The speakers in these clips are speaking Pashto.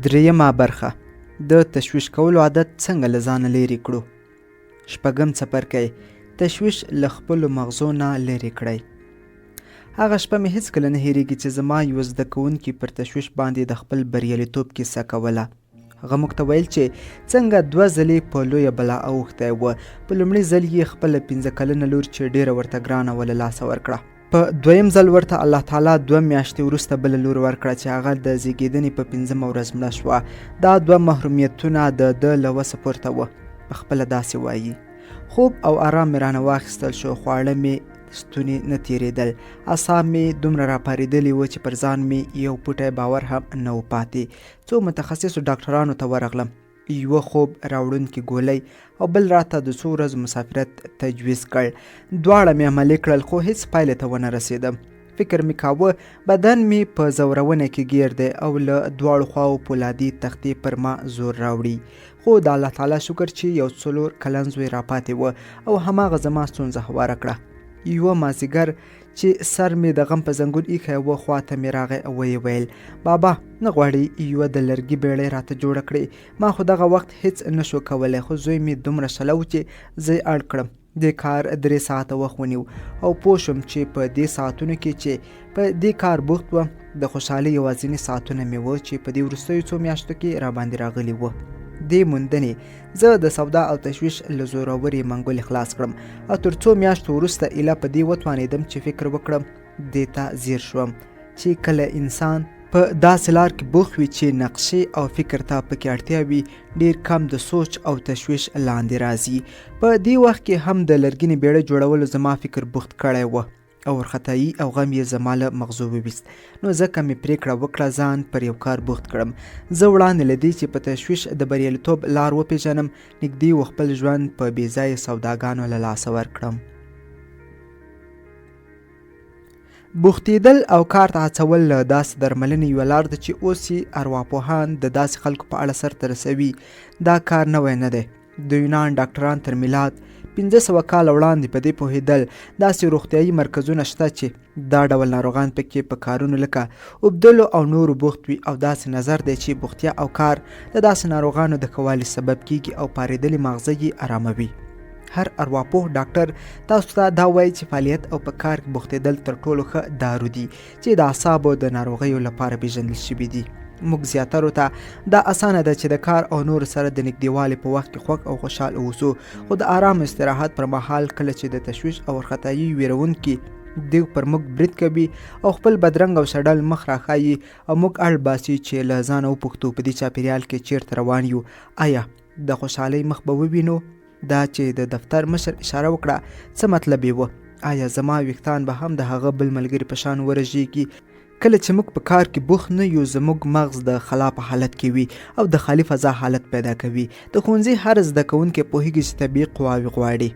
درېیمه برخه: د تشویش کولو عادت څنګه له ځانه لرې کړو. شپږم څپرکی: تشویش له خپلو مغزو نه لرې کړئ. هغه شپه مې هېڅکله نه هېرېږي چې زما یوه زده کوونکي پر تشویش باندې د خپل بریالیتوب کیسه کوله. هغه موږ ته ویل چې څنګه 2 ځلې په لویه بلا اوښتی و. په لومړي ځل یې خپله 15 کلنه لور چې ډېره ورته ګرانه وه له لاسه ورکړه. په دویم ځل ورته الله تعالی 2 میاشتې وروسته بله لور ورکړه چې هغه د زیږېدنې په 5مه ورځ مړه شوه. دا 2 محرومیتونه د ده له وسه پورته وه. په خپله داسې وایي: خوب او آرام مې رانه واخیستل شو، خواړه مې ستوني نه تېرېدل، اعصاب مې دومره راپارېدلي وه چې پر ځان مې یو پوټی باور هم نه و پاتې. څو متخصصو ډاکټرانو ته ورغلم، یوه خوب راوړونکې ګولۍ او بل راته د 2 ورځو مسافرت تجویز کړ. دواړه مې عملي کړل خو هیڅ پایلې ته ونه رسېدم. فکر مې کاوه بدن مې په زورونه کې ګیر دی او له دواړو خواو پولادي تختې پر ما زور راوړي. خو د الله تعالی شکر چې یو 4 کلن زوی راپاتې و او هماغه زما ستونزه هواره کړه. یوه مازدیګر چې سر مې د غم په زنګون ایښی و، خواته مې راغی او ویې ویل: بابا نه غواړې یوه د لرګي بیړۍ راته جوړه کړې؟ ما خو دغه وخت هیڅ نه شو کولی، خو زوی مې دومره شله و چې زه یې اړ کړم. دې کار 3 ساعته وخت ونیو او پوه شوم چې په دې ساعتونو کې چې په دې کار بوخت وم د خوشحالۍ یوازیني ساعتونه مې وه چې په دې وروستیو 2 میاشتو کې راباندې راغلي وه. دې موندنې زه د سودا او تشویش له زورورې منګولې خلاص کړم او تر 2 میاشتو وروسته ایله په دې وتوانېدم چې فکر وکړم. دې ته ځیر شوم چې کله انسان په داسې لار کې بوخت وي چې نقشې او فکر ته پکې اړتیا وي، ډېر کم د سوچ او تشویش لاندې راځي. په دې وخت کې هم د لرګینې بیړۍ جوړولو زما فکر بوخت کړی و او ورختایي او غم یې زما له مغزو وویست. نو ځکه مې پرېکړه وکړه ځان پر یو کار بوخت کړم. زه وړاندې له دې چې په تشویش د بریالیتوب لار وپېژنم، نږدې و خپل ژوند په بېځایه سوداګانو له لاسه ورکړم. بوختېدل او کار ته هڅول له داسې درملنې یوه لار ده چې اوس یې ارواپوهان د داسې خلکو په اړه سرته رسوي. دا کار نوی نه دی. د یونان ډاکټران تر میلاد 1500 کاله وړاندې په دې پوهېدل داسې روغتیایي مرکزونه شته چې دا ډول ناروغان پکې په کارونو لکه اوبدلو او نورو بوخت وي، او داسې نظر دی چې بوختیا او کار د داسې ناروغانو د ښه والي سبب کیږي او پارېدلې ماغزه یې اراموي. هر ارواپوه ډاکټر تاسو ته دا وایي چې فعالیت او په کار کې بوختېدل تر ټولو ښه دارو دي چې د اعصابو د ناروغیو لپاره پیژندل شوي دي. موږ زیاترو ته دا اسانه ده چې د کار او نور سره د نږدېوالي په وخت کې خوښ او خوشحال اوسو، خو د آرام استراحت پر مهال کله چې د تشویش او وارخطایي ویرونکي دیو پر موږ برید کوي او خپل بدرنګ او شډل مخ راښایي او موږ اړ باسي چې له ځانه وپوښتو په دې چاپېریال کې چیرته روان یو؟ آیا د خوشحالۍ مخ به ووینو؟ دا چې د دفتر مشر اشاره وکړه څه مطلب یې و؟ آیا زما ویښتان به هم د هغه بل ملګري په شان ورژېږي؟ کله چې موږ په کار کې بوخت نه یو، زموږ مغز د خلا په حالت کې وي او د خالي فضا حالت پیدا کوي. د ښوونځي هر زده کوونکی پوهېږي چې طبیعي قواوې غواړي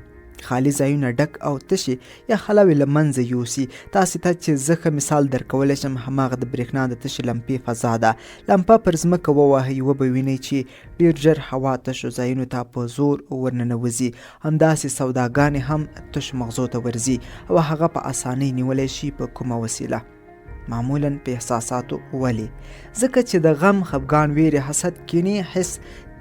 خالي ځایونه ډک او تشي یا خلاوې له منځه یوسي. تاسې ته چې زه ښه مثال درکولی شم، هماغه د برېښنا د تشې لمپې فضا ده. لمپه پر ځمکه ووهئ، وبه وینئ چې ډېر ژر هوا تشو ځایونو ته په زور ورننوځي. همداسې سوداګانې هم تشو مغزو ته ورځي او هغه په اسانۍ نیولی شي. په کومه وسیله؟ معمولاً په احساساتو. ولې؟ ځکه چې د غم، خفګان، ویرې، حسد، کینې حس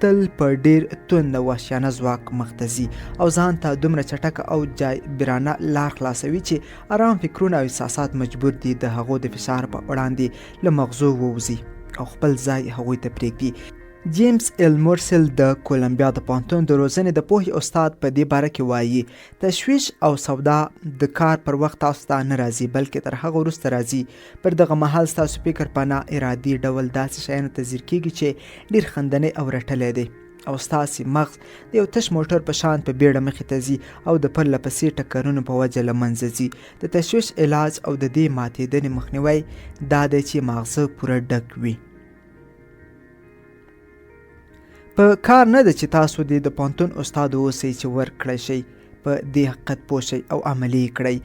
تل په ډیر توند وحشیانه ځواک مخ ته ځي او ځان ته دومره چټکه او جایبرانه لار خلاصوي چې آرام فکرونه او احساسات مجبور دي د هغو د فشار په وړاندې له مغزو ووځي او خپل ځای هغوی ته پرېږدي. جیمز ایل مورسل د کولمبیا د پوهنتون د روزنې د پوهې استاد په دې باره کې وایي: تشویش او سودا د کار پر وخت تاسو ته نه راځي، بلکې تر هغه وروسته راځي. پر دغه مهال ستاسو فکر په نا ارادي ډول داسې شیانو ته ځیر کېږي چې ډېر خندنۍ او رټلی دی او ستاسې مغز د یو تش موټر په شان په بیړه مخې ته ځي او د پرله پسې ټکرونو په وجه له منځه ځي. د تشویش علاج او د دې ماتېدنې مخنیوی دا دی چې مغزه پوره ډک وي. په کار نه ده چې تاسو د پوهنتون استاد اوسئ چې ورکړی شئ، په دې حقیقت پوه شئ او عملي کړئ.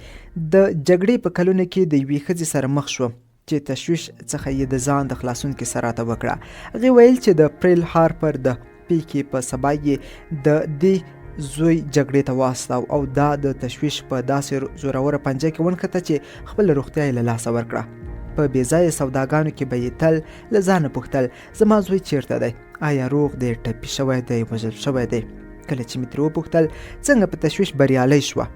د جګړې په کلونو کې د یوې ښځې سره مخ شوم چې تشویش څخه یې د ځان د خلاصون کیسه راته وکړه. هغې ویل چې د پریل هارپر د پیکې په سبا یې د دې زوی جګړې ته واستاو او دا د تشویش په داسې زوروره پنجه کې ونښته چې خپله روغتیا یې له لاسه ورکړه. په بېځایه سوداګانو کې به یې تل له ځانه پوښتل زما زوی چیرته دی، آیا روغ دی، ټپي شوی دی، وژل شوی دی. کله چې مې ترې وپوښتل څنګه په تشویش بریالی شوه،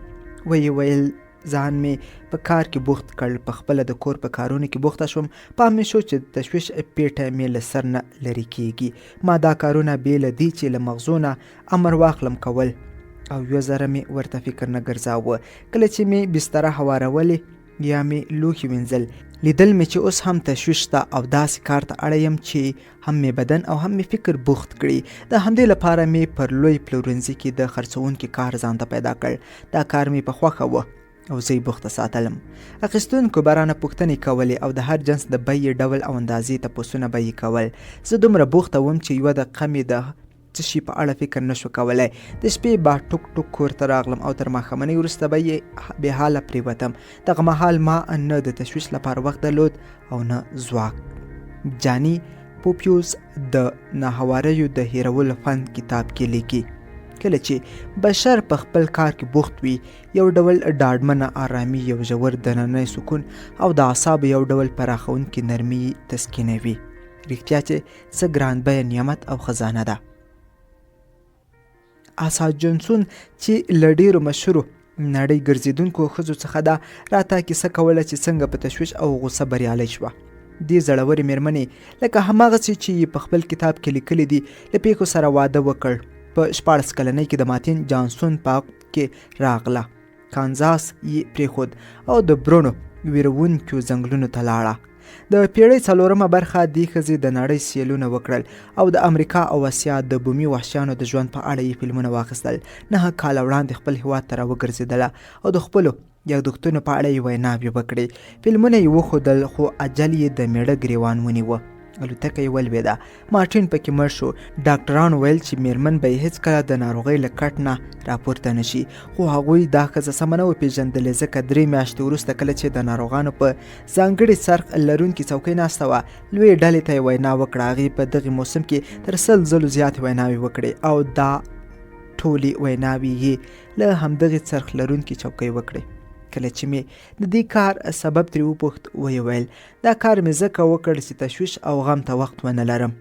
ویې ویل ځان مې په کار کې بوخت کړ، په خپله د کور په کارونو کې بوخته شوم. پام مې شو چې د تشویش پیټه مې له سر نه لرې کېږي. ما دا کارونه بې له دې چې له مغزو نه امر واخلم کول او یوه ذره مې ورته فکر نه ګرځاوه. کله چې مې بستره هوارولې یا مې لوښي وینځل، لیدل مې چې اوس هم تشویش ته او داسې کار ته اړه یم چې هم مې بدن او هم مې فکر بوخت کړي. د همدې لپاره مې پر لوی پلورنځي کې د خرڅوونکي کار ځان ته پیدا کړ. دا کار مې په خوښه وه او زه یې بوخته ساتلم. اخیستونکو به رانه پوښتنې کولې او د هر جنس د بیې ډول او اندازې تپوسونه به یې کول. زه دومره بوخته وم چې یوه دقیقه مې د څه شي په اړه فکر نشو کولی. د شپې به ټوک ټوک کور ته راغلم او تر ماښامنۍ وروسته به یې بې حاله پرېوتم. دغه مهال ما نه د تشویش لپاره وخت درلود او نه ځواک. جاني پوپیوز د ناهواریو د هیرولو فن کتاب کې لیکي کله چې بشر په خپل کار کې بوخت وي، یو ډول ډاډمنه آرامي، یو ژور دننی سکون او د اعصابو یو ډول پراخونکې نرمي تسکینوي. رښتیا چې څه ګران بیه نعمت او خزانه ده. آسا جونسون چې له ډېرو مشهورو نړۍ ګرځېدونکو ښځو څخه ده راته کیسه کوله چې څنګه په تشویش او غوسه بریالی شوه. دې زړورې مېرمنې لکه هماغسې چې یې په خپل کتاب کې لیکلي دي له پیښو سره واده وکړ. په 14 کلنۍ کې د مارتین جانسون په عقد کې راغله. کانزاس یې پرېښود او د برونو ویرونکو ځنګلونو ته لاړه. د پیړۍ 4مه برخه دې ښځې د نړۍ سیلونه وکړل او د امریکا او اسیا د بومي وحشیانو د ژوند په اړه یې فلمونه واخیستل. 9 کاله وړاندې خپل هیواد ته راوګرځېدله او د خپلو یادښتونو په اړه یې ویناوې وکړې. فلمونه یې وښودل خو اجل یې د میړه ګریوان ونیوه. الوتکه یې ولوېده. مارټین پکې مړ شو. ډاکټرانو ویل چې میرمن به یې هېڅکله د ناروغۍ له کټ نه راپورته نه شي، خو هغوی دا ښځه سمه نه وپېژندلې ځکه 3 میاشتې وروسته کله چې د ناروغانو په ځانګړي څرخ لرونکي څوکۍ ناسته وه، لویې ډلې ته یې وینا وکړه. هغې په دغې موسم کې تر 100 ځلو زیاتې ویناوې وکړې او دا ټولې ویناوې یې له همدغې څرخ لرونکي چوکۍ وکړې. کله چې مې د دې کار سبب ترې وپوښت، ویې ویل دا کار مې ځکه وکړ چې تشویش او غم ته وخت ونه لرم.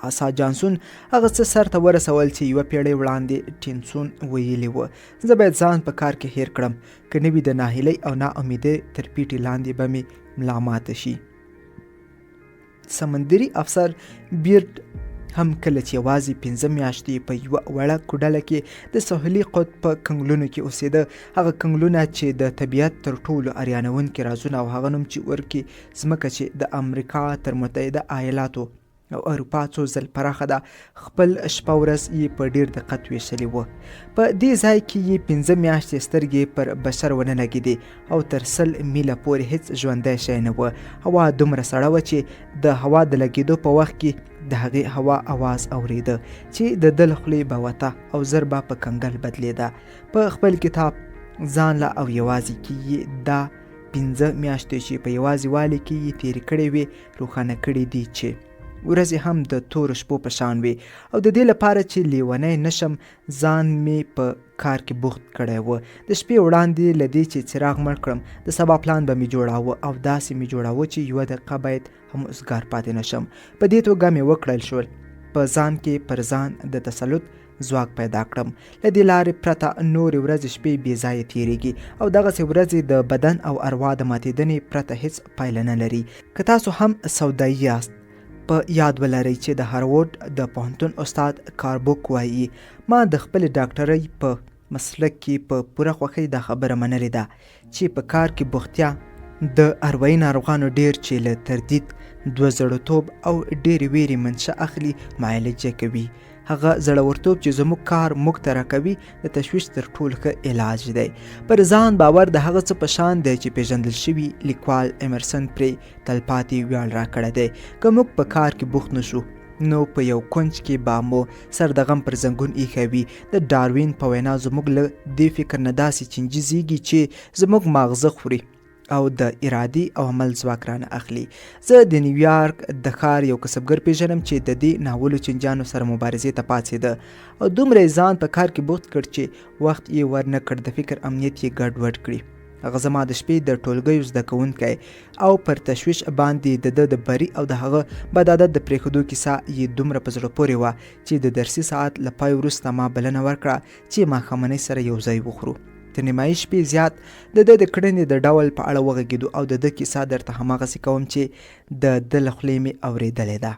آسا جانسون هغه څه سر ته ورسول چې یوه پیړۍ وړاندې ټینسون ویلي وه، زه باید ځان په کار کې هیر کړم، که نه وي د ناهیلۍ او ناامیدۍ تر پیټې لاندې به مې ملا ماته شي. سمندري افسر بیرډ هم کله چې یوازې 15 میاشتې په یوه وړه کوډله کې د ساحلي قطب په کنګلونو کې اوسېده. هغه کنګلونه چې د طبیعت تر ټولو اریانونکي رازونه او هغه نوم چې ورکي ځمکه چې د امریکا تر متحده ایالاتو او اروپا څو ځل پراخه ده، خپل شپه ورځ یې په ډېر دقت ویشلې وه. په دې ځای کې یې 15 میاشتې سترګې پر بشر ونه لګېدې او تر 100 میله پورې هیڅ ژوندی شی نه وه. هوا دومره سړه وه چې د هوا د لګېدو په وخت کې د هغې هوا اواز اورېده چې د ده له خولې به وته او زر به په کنګل بدلېده. په خپل کتاب ځان له او یوازې کې یې دا 15 میاشتې چې په یوازې والي کې یې تېرې کړې وې روښانه کړي دي چې ورځې هم د تورو شپو په شان وي او د دې لپاره چې لیونی نشم ځان مې په کار کې بوخت کړی و. د شپې وړاندې له دې چې څراغ مړ کړم د سبا پلان به مې جوړاوه او داسې مې جوړاوه چې یوه دقیقه باید هم اوزګار پاتې نشم. په دې توګه مې وکړل شول په ځان کې پر ځان د تسلط ځواک پیدا کړم. له دې لارې پرته نورې ورځې شپې بې ځایه تېرېږي او دغسې ورځې د بدن او اروا د ماتېدنې پرته هیڅ پایله نه لري. که تاسو هم سودایي یاست په یاد ولرئ چې د هاروارډ د پوهنتون استاد کاربوک وایي ما د خپلې ډاکټرۍ په مسلک کې په پوره خوښۍ دا خبره منلې ده چې په کار کې بوختیا د اروایي ناروغانو ډېر چې له تردید، دوه زړه‌توب او ډېرې ویرې منشأ اخلي معالجه کوي. هغه زړورتوب چې زموږ کار موږ ته راکوي د تشویش تر ټولو ښه علاج دی. پر ځان باور د هغه څه په شان دی چې پیژندل شوي لیکوال ایمرسن پرې تلپاتې ویاړ راکړی دی. که موږ په کار کې بوخت نشو نو په یو کونج کې به مو سر د غم پر زنګون ایښی وي. د ډاروین په وینا زموږ له دې فکر نه داسې چینجي زیږي چې زموږ ماغزه خوري او د ارادي او عمل ځواک رانه اخلي. زه د نیویارک د ښار یو کسبګر پیژنم چې د دې ناولو چینجانو سره مبارزې ته پاڅېده او دومره یې ځان په کار کې بوخت کړ چې وخت یې ورنه کړ د فکر امنیت یې ګډوډ کړي هغه زما د شپې د ټولګیو زده کوونکی او پر تشویش باندې د بري او د هغه بد عادت د پرېښودو کیسه یې دومره په زړه پورې وه چې د درسي ساعت له پای وروسته ما بلنه ورکړه چې ماښامنۍ سره یو ځای وخورو. تر نیمایي شپې زیات د د کړنې د ډول په اړه وغږېدو او د کیسه درته هماغسې کوم چې د له خولې مې اورېدلې ده.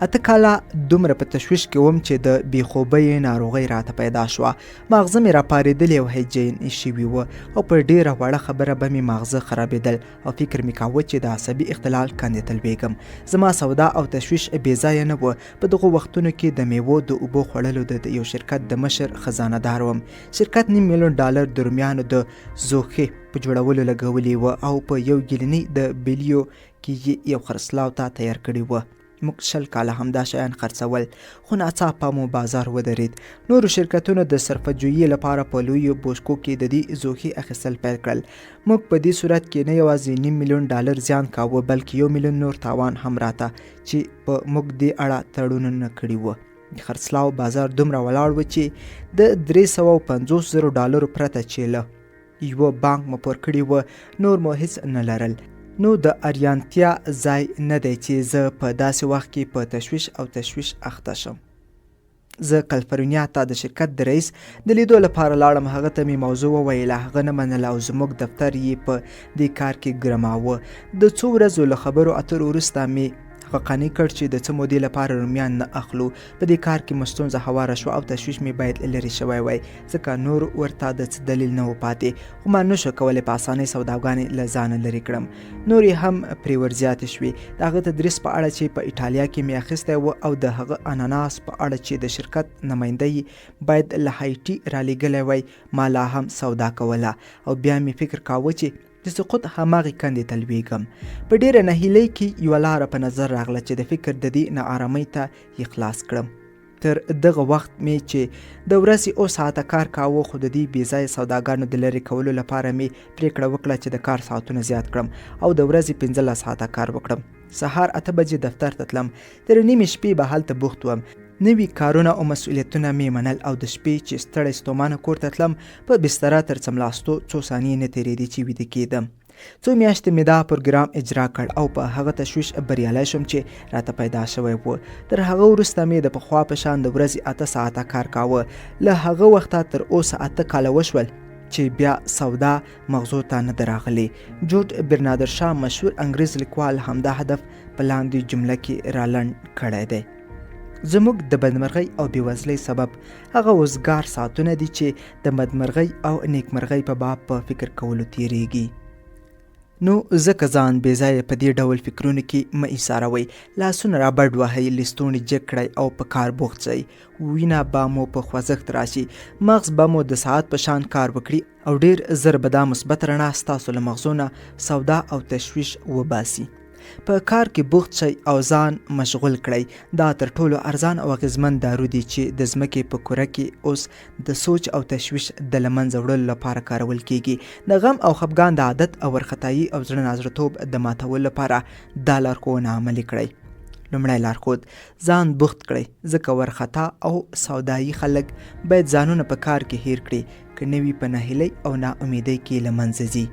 8 کاله دومره په تشویش کې وم چې د بېخوبۍ ناروغۍ راته پیدا شوه. ماغزه مې راپارېدلې او هیجاني شوي وه او په ډېره وړه خبره به مې ماغزه خرابېدل او فکر مې کاوه چې د عصبي اختلال کندې لویږم. زما سودا او تشویش بې ځایه نه وه. په دغو وختونو کې د میوو د اوبو خوړلو د یو شرکت د مشر خزانه دار وم. شرکت $5,000,000 د رومیانو د زوخې په جوړولو لګولې وه او په یو ګیلني د بیلیو کې یو خرڅلاو ته تیار کړی وه. موږ 20 کاله همدا شیان خرڅول خو ناڅاپه مو بازار ودرېد. نورو شرکتونو د صرفه‌جویۍ لپاره په لویو بوشکو کې د دې زوخې اخیستل پیل کړل. موږ په دې صورت کې نه یوازې $500,000 زیان کاوه بلکې $1,000,000 نور تاوان هم راته چې په موږ دې اړه تړونونه کړي وه. د خرڅلاو بازار دومره ولاړ و چې د $350,000 پرته چې له یوه بانک مو پور کړي وه نور مو هیڅ نه لرل. نو د اریانتیا ځای نه دی چې زه په داسې وخت کې په تشویش او تشویش اخته شم. زه کالیفورنیا ته د شرکت د رئیس د لیدو لپاره لاړم. هغه ته مې موضوع وویله. هغه نه منله او زموږ دفتر یې په دې کار کې ګرماوه. د څو ورځو له خبرو اترو وروسته مې هغه قانع کړ چې د څه مودې لپاره رومیان نه اخلو. په دې کار کې مو ستونزه هواره شوه او تشویش مې باید لرې شوی وای ځکه نور ورته د څه دلیل نه و پاتې. خو ما نشو کولی په اسانۍ سوداګانې له ځانه لرې کړم. نورې هم پرې ورزیاتې شوې. د هغه تدریس په اړه چې په ایټالیا کې مې اخیستی و او د هغه اناناس په اړه چې د شرکت نماینده یې باید له هایټي رالیږلی وای ما لا هم سودا کوله او بیا مې فکر کاوه چې د سقوط هماغې کندې ته لویږم. په ډېره نهیلۍ کې یوه لاره په نظر راغله چې د فکر د دې ناارامۍ ته یې خلاص کړم. تر دغه وخت مې چې د ورځې 7 ساعته کار کاوه خو د دې بې ځایه سوداګانو د لرې کولو لپاره مې پرېکړه وکړه چې د کار ساعتونه زیات کړم او د ورځې 15 ساعته کار وکړم. سهار 8 بجې دفتر ته تلم. تر نیمې شپې به هلته بوخت وم. نوي کارونه او مسؤلیتونه مې منل او د شپې چې ستړی ستومانه کور ته تلم په بستره تر څملاستو څو ثانیې نه تېرېدې چې ویده کېدم. څو میاشتې مې دا پروګرام اجرا کړ او په هغه تشویش بریالی شوم چې راته پیدا شوی و. تر هغه وروسته مې د پخوا په شان د ورځې 8 ساعته کار کاوه. له هغه وخته تر اوسه 8 کاله وشول چې بیا سودا مغزو ته نه ده راغلې. جورج برناردر شا مشهور انګریز لیکوال همدا هدف په لاندې جمله کې رالنډ کړی دی. زموږ د بدمرغۍ او بېوزلۍ سبب هغه وزګار ساعتونه دي چې د بدمرغۍ او نیکمرغۍ په باب په فکر کولو تیریږي. نو ځکه ځان بې ځایه په دې ډول فکرونو کې مه ایساروئ. لاسونه را بډ وهئ، لستوڼي جګ کړئ او په کار بوخت شئ. وینه به مو په خوځښت راشي، مغز به مو د ساعت په شان کار وکړي او ډېر زر به دا مثبت رڼا ستاسو له مغزو نه سودا او تشویش وباسي. په کار کې بوخت شئ او ځان مشغول کړئ. دا تر ټولو ارزان او اغیزمن دارو دی چې د ځمکې په کره کې اوس د سوچ او تشویش د له منځه وړلو لپاره کارول کیږي. د غم او خفګان د عادت او وارخطایي او زړه نازړتوب د ماتولو لپاره دا لارښوونه عملي کړئ. لومړی لارښود: ځان بوخت کړئ ځکه وارخطا او سودایي خلک باید ځانونه په کار کې هیر کړي که نه وي په ناهیلۍ او ناامیدۍ کې له منځه ځي.